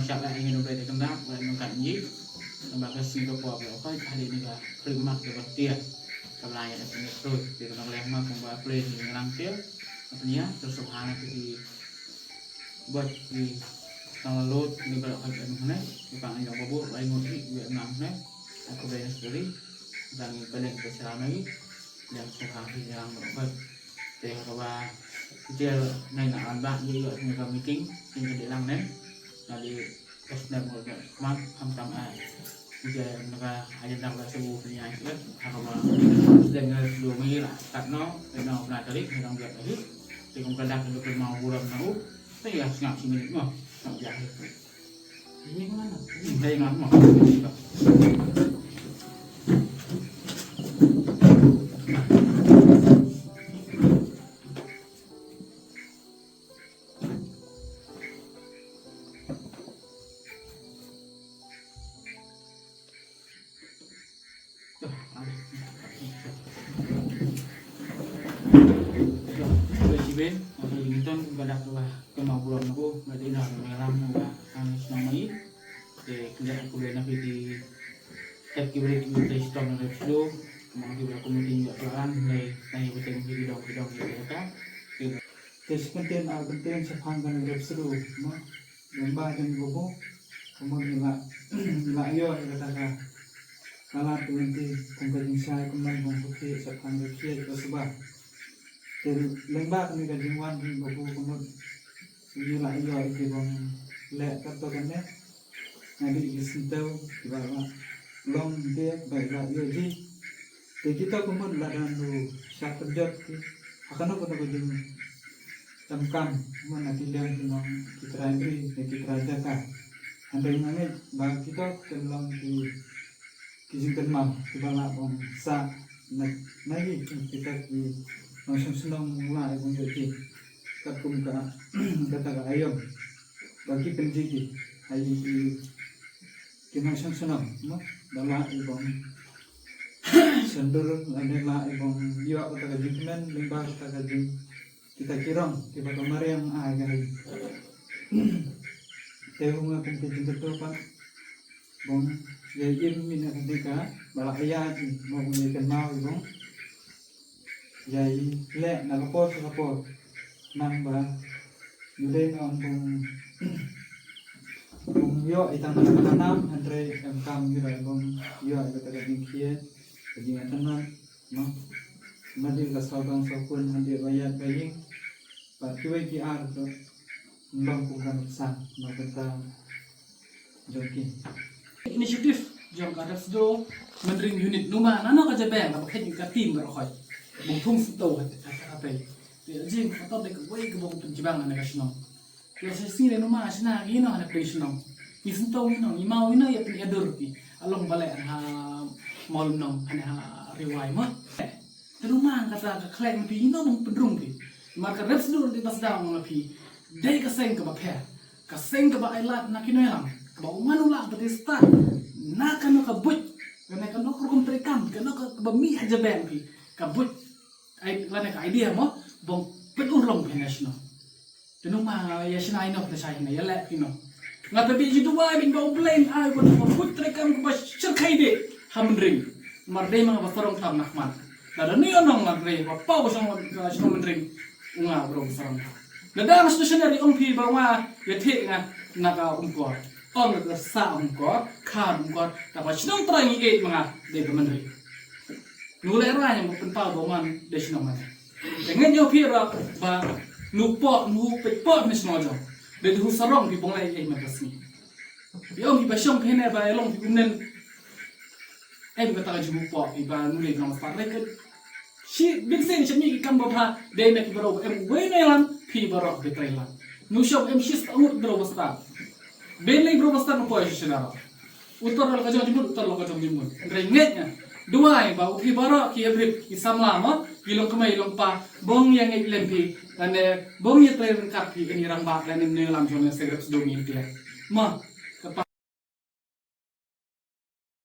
chặt lại hình về để công tác và mình cạnh nhí và cái Singapore của có hari ini là film mak ke bertia kalai ada penyetor di dalam lema pembawa plane yang langkir artinya tersuhana di buat di tanggal lot ini berapa jam mana bukan yang bobo lain ngoti Vietnam nih aku bayar sendiri dan paling besar lagi yang suka yang berapa để và dia này là anh bạn như vậy người làm meeting thì để làm đấy là đi làm một cái map tham tam ai giờ mereka aja dapat sebuah penyakit kalau dengan dua minggu lah karena dengan pernah tadi dengan biar tadi thì cũng cần đặt được cái màu buram nấu thế là ngọc chỉ mình mà ngọc dài ini mana đây ngọc mà bên thì tôi cũng đặt là cái màu buồn nó cô và đây là ngày làm và ăn xong mấy để kerjaan kuliah nanti di activity di storm dan rescue mungkin kita kemudian juga pelan dari penting di bidang mereka tes penting sepanjang rescue no lomba dan bobo kemudian la yo kata kala nanti kembali saya kembali membuat sepanjang rescue itu sebab lembah kami kajian di buku kemudian ini lah iya itu bang lek kata kan ya nanti disintau di bawah long dia baiklah iya ji kita kemudian lah dan lu siapa jod akan apa nak jadi tamkam mana tidak memang kita andri kita jaga anda yang ini bagi kita kelong di kizinkan mau di bawah bang sa lagi kita di langsung senang mulai menjadi kata ayam bagi penjiji hari kita senang dalam ibang sendur adalah ibang dia kata kajian lembah kata kajian kita kirang kita kemarin yang agak tahu mengapa kajian betul pak bang jadi minat ketika balak ayah mau menjadikan mau ibang jadi lek nak lapor nang ba yule nang bung yo itang tanam andre kam yo yo kata dingkian jadi ngatanan no mandi ka sabang sapun handi bayar baying pa kiwe ki ar to mbang bukan sang no kata joki inisiatif jong ka resdo mendring unit numa nano ka jabang ka pakai ka tim berokoi bung thung sito apa ya jing foto dek wei ke bung penjibang ana kasino ya sesi le numa asna gino ana krisno isento gino imau ino ya pin edur pi along bale ha mol nom ana riwai ma terumang kata ka klem pi ino bung pendrung pi marka resdo di tasda ngona pi dai ka seng ka ba phe ka seng ka ba ailat na kino yang ka ba manula batista na kanu ka but kana kanu kurkum trekam kanu ka ba mi aja bang pi ka but ai lana ka idea mo bong penurong penasno tenung ma ya sina ino na sai na yala ino ngata bi jitu wa bin bong blame ai ko put trekam ko ba shirkai de hamring marde mga basarong tam nakman dada ni onong marde ba pa basang sino mendring unga bro basarong dada stationary ong pi ba wa ya the nga naka umko on the sa umko khan umko ta ba sino trangi e mga de mendring nulai raya yang berpental boman desino mana dengan yo pira ba nupo pekpo mes nojo de hu sarong di bongai e makasmi yo mi bashong pene ba elong di unen e bi kata ju po iba nulai nang parle ke si big sen chami kam ba de na ki baro em wenelan pi baro de trailan nu shop em shist amut baro basta benlei baro basta no po shinara utor ka jong jimut utor ka jong jimut rengetnya dua ba upi bara ki every ki samla ma ilong kemai ilong pa bong yang ek lempi dan bong ye tren kapi ini rang ba dan ne lam jong se grep do mi dia ma